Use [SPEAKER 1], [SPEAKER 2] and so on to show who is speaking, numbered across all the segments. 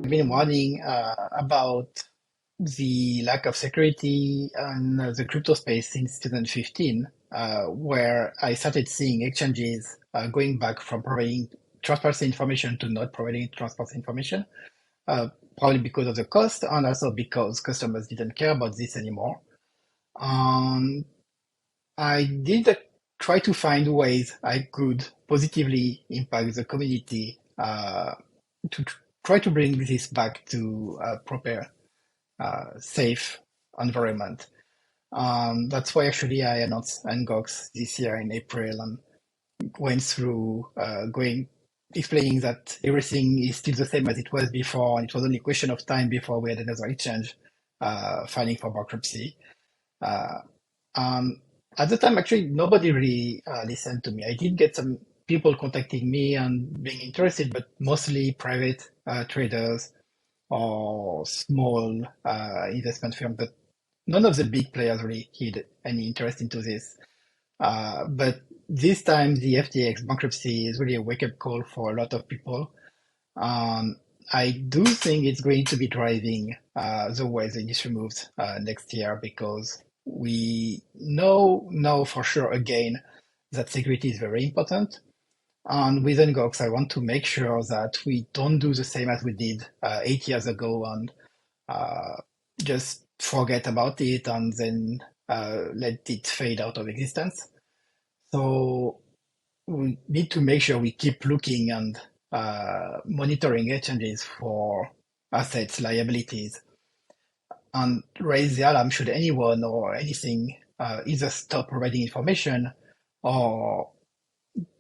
[SPEAKER 1] been warning about the lack of security in the crypto space since 2015, where I started seeing exchanges going back from providing transparency information to not providing transparency information, uh, probably because of the cost and also because customers didn't care about this anymore. Um, I did try to find ways I could positively impact the community to try to bring this back to a proper, safe environment. That's why actually I announced UnGOX this year in April and went through explaining that everything is still the same as it was before, and it was only a question of time before we had another exchange filing for bankruptcy. Uh, um, at the time, actually, nobody really listened to me. I did get some people contacting me and being interested, but mostly private traders or small investment firms. But none of the big players really had any interest into this. But this time, the FTX bankruptcy is really a wake-up call for a lot of people. Um, I do think it's going to be driving the way the industry moves next year because we know now for sure again that security is very important. And with NGOX, I want to make sure that we don't do the same as we did 8 years ago and uh, just forget about it and then let it fade out of existence. So we need to make sure we keep looking and monitoring exchanges for assets, liabilities, and raise the alarm should anyone or anything either stop providing information or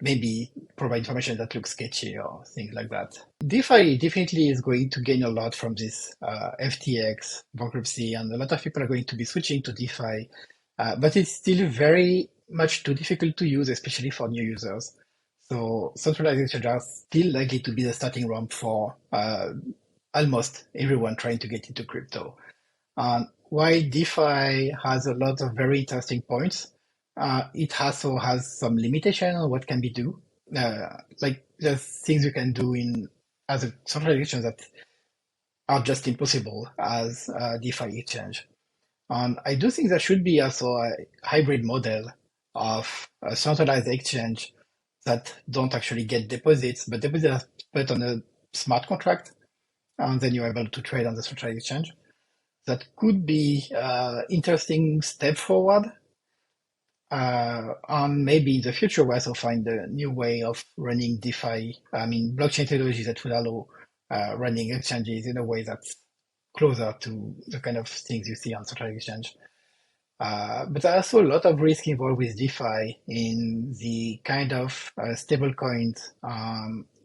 [SPEAKER 1] maybe provide information that looks sketchy or things like that. DeFi definitely is going to gain a lot from this FTX bankruptcy, and a lot of people are going to be switching to DeFi, but it's still very much too difficult to use, especially for new users. So centralized exchanges are still likely to be the starting ramp for almost everyone trying to get into crypto. While DeFi has a lot of very interesting points, it also has some limitation on what can be do. Like there's things you can do in as a centralized exchange that are just impossible as a DeFi exchange. And I do think there should be also a hybrid model of a centralized exchange that don't actually get deposits, but deposits are put on a smart contract, and then you're able to trade on the centralized exchange. That could be interesting step forward. And maybe in the future we also find a new way of running DeFi, I mean blockchain technology that will allow running exchanges in a way that's closer to the kind of things you see on central exchange. But there are also a lot of risk involved with DeFi in the kind of stablecoins,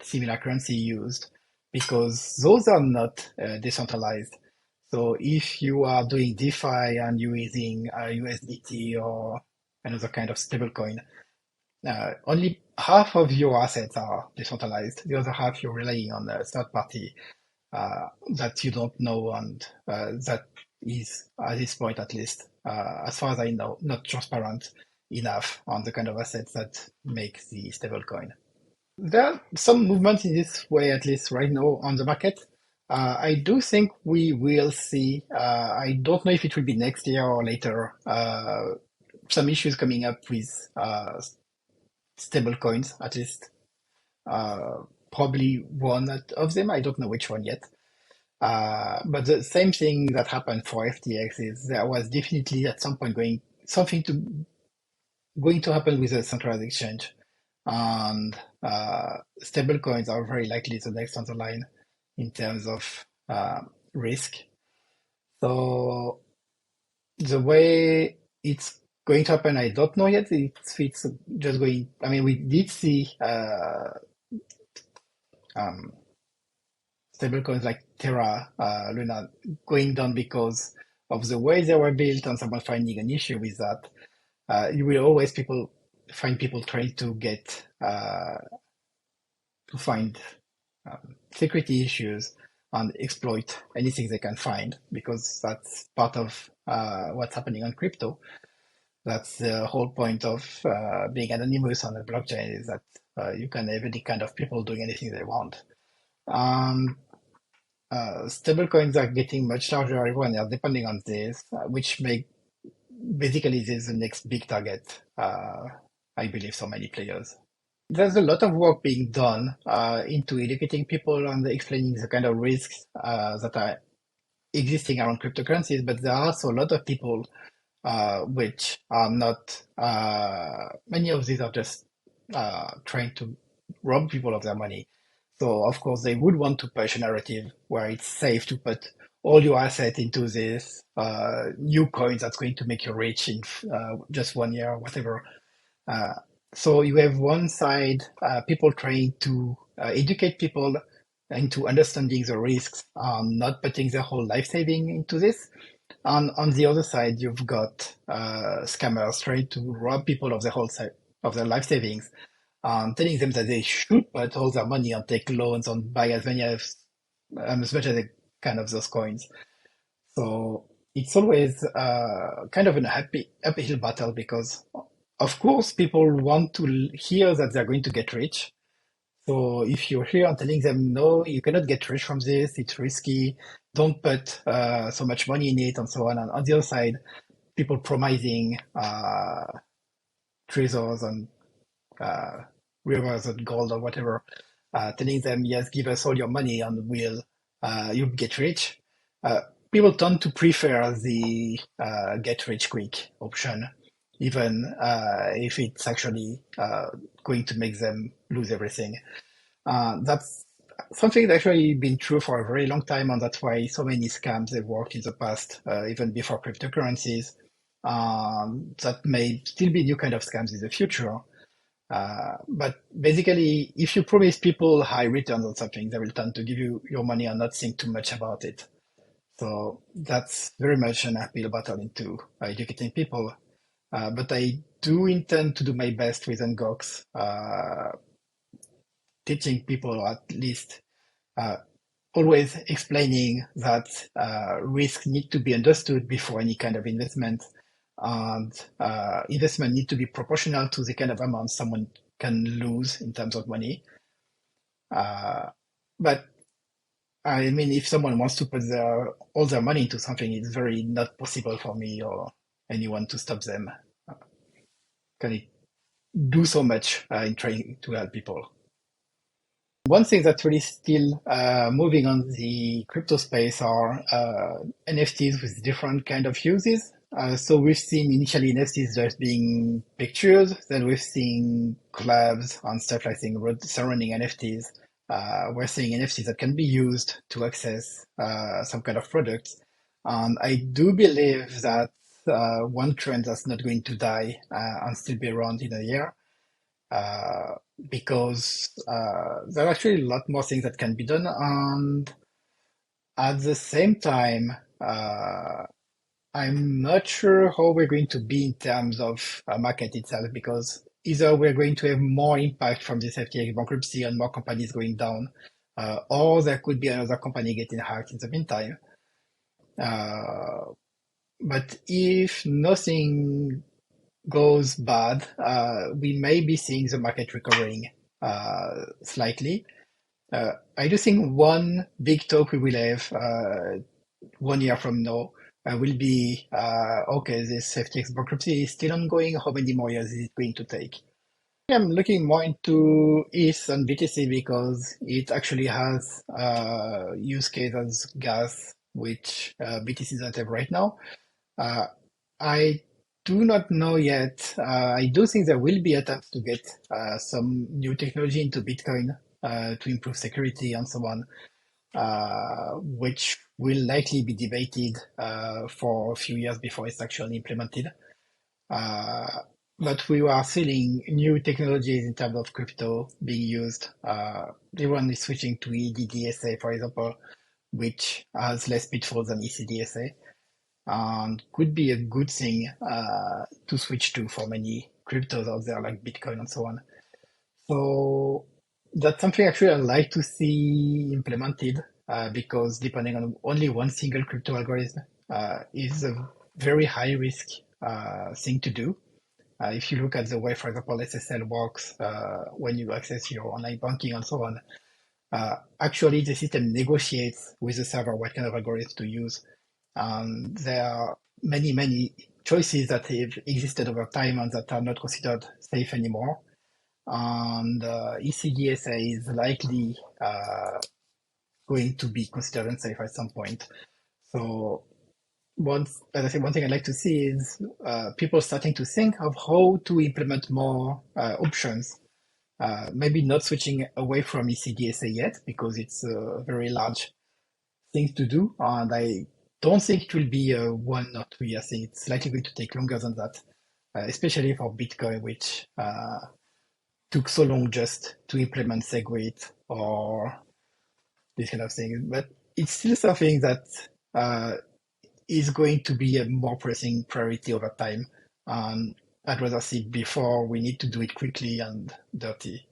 [SPEAKER 1] similar currency used, because those are not decentralized. So if you are doing DeFi and you're using USDT or another kind of stablecoin, only half of your assets are decentralized. The other half you're relying on a third party that you don't know, and that is, at this point at least, as far as I know, not transparent enough on the kind of assets that make the stablecoin. There are some movement in this way, at least right now on the market. I do think we will see, I don't know if it will be next year or later, some issues coming up with stable coins, at least. Probably one of them, I don't know which one yet. But the same thing that happened for FTX is there was definitely at some point going to happen with a centralized exchange, and stable coins are very likely the next on the line in terms of risk. So the way it's going to happen, I don't know yet. It's just going. I mean, we did see um, stablecoins like Terra, Luna going down because of the way they were built and someone finding an issue with that. You will always find people trying to get to find security issues and exploit anything they can find because that's part of what's happening on crypto. That's the whole point of being anonymous on a blockchain is that you can have any kind of people doing anything they want. Um, Stablecoins are getting much larger. Everyone is depending on this, which make basically this the next big target. I believe so many players. There's a lot of work being done into educating people and explaining the kind of risks that are existing around cryptocurrencies, but there are also a lot of people which are not, many of these are just trying to rob people of their money. So, of course, they would want to push a narrative where it's safe to put all your assets into this new coin that's going to make you rich in just 1 year or whatever. Uh, so you have one side, people trying to educate people into understanding the risks, not putting their whole life saving into this. And on the other side, you've got scammers trying to rob people of their of their life savings, telling them that they should put all their money and take loans and buy as much as they can of those coins. So it's always kind of an uphill battle because, of course, people want to hear that they're going to get rich. So if you're here and telling them, no, you cannot get rich from this, it's risky, don't put so much money in it, and so on. And on the other side, people promising treasures and uh, rivers and gold or whatever, telling them, yes, give us all your money and you'll get rich. Uh, People tend to prefer the get rich quick option, even if it's actually going to make them lose everything. That's something that's actually been true for a very long time, and that's why so many scams have worked in the past, even before cryptocurrencies. That may still be new kind of scams in the future. But basically, if you promise people high returns on something, they will tend to give you your money and not think too much about it. So that's very much an uphill battle into educating people. But I do intend to do my best with UnGOX, teaching people, or at least uh, always explaining that risks need to be understood before any kind of investment, and investment need to be proportional to the kind of amount someone can lose in terms of money. Uh, but I mean, if someone wants to put all their money into something, it's very not possible for me or anyone to stop them. Can it do so much in trying to help people? One thing that's really still moving on the crypto space are NFTs with different kind of uses. So we've seen initially NFTs just being pictures, then we've seen collabs and stuff like surrounding NFTs. We're seeing NFTs that can be used to access some kind of products. And I do believe that one trend that's not going to die and still be around in a year, uh, because there are actually a lot more things that can be done. And at the same time, I'm not sure how we're going to be in terms of market itself, because either we're going to have more impact from this FTX bankruptcy and more companies going down, or there could be another company getting hacked in the meantime. Uh, but if nothing goes bad, we may be seeing the market recovering slightly. I do think one big talk we will have 1 year from now will be okay, this FTX bankruptcy is still ongoing. How many more years is it going to take? I'm looking more into ETH and BTC because it actually has use case as gas, which BTC doesn't have right now. Uh, I do not know yet. I do think there will be attempts to get some new technology into Bitcoin to improve security and so on, which will likely be debated for a few years before it's actually implemented. Uh, but we are seeing new technologies in terms of crypto being used. Everyone is switching to EDDSA, for example, which has less pitfalls than ECDSA and could be a good thing to switch to for many cryptos out there like Bitcoin and so on. So that's something actually I'd like to see implemented because depending on only one single crypto algorithm is a very high risk thing to do. If you look at the way, for example, SSL works when you access your online banking and so on, Actually, the system negotiates with the server what kind of algorithms to use. There are many choices that have existed over time and that are not considered safe anymore. And ECDSA is likely going to be considered unsafe at some point. So as I said, one thing I'd like to see is people starting to think of how to implement more options. Maybe not switching away from ECDSA yet because it's a very large thing to do, and I don't think it will be 1 or 2 years thing. It's likely going to take longer than that, especially for Bitcoin, which took so long just to implement SegWit or this kind of thing. But it's still something that uh, is going to be a more pressing priority over time. And I'd rather see it before we need to do it quickly and dirty.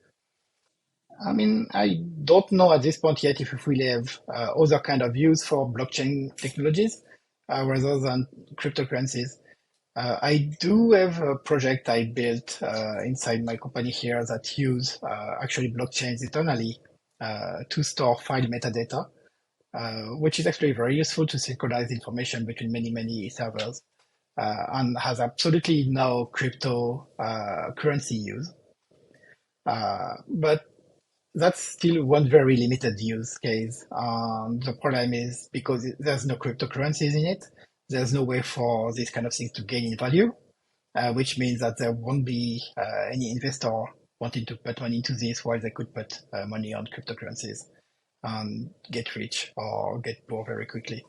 [SPEAKER 1] I mean, I don't know at this point yet if we will have other kind of use for blockchain technologies rather than cryptocurrencies. I do have a project I built inside my company here that use actually blockchains internally to store file metadata, which is actually very useful to synchronize information between many servers and has absolutely no crypto currency use. But that's still one very limited use case. The problem is because there's no cryptocurrencies in it, there's no way for these kind of things to gain in value, which means that there won't be any investor wanting to put money into this while they could put money on cryptocurrencies and get rich or get poor very quickly.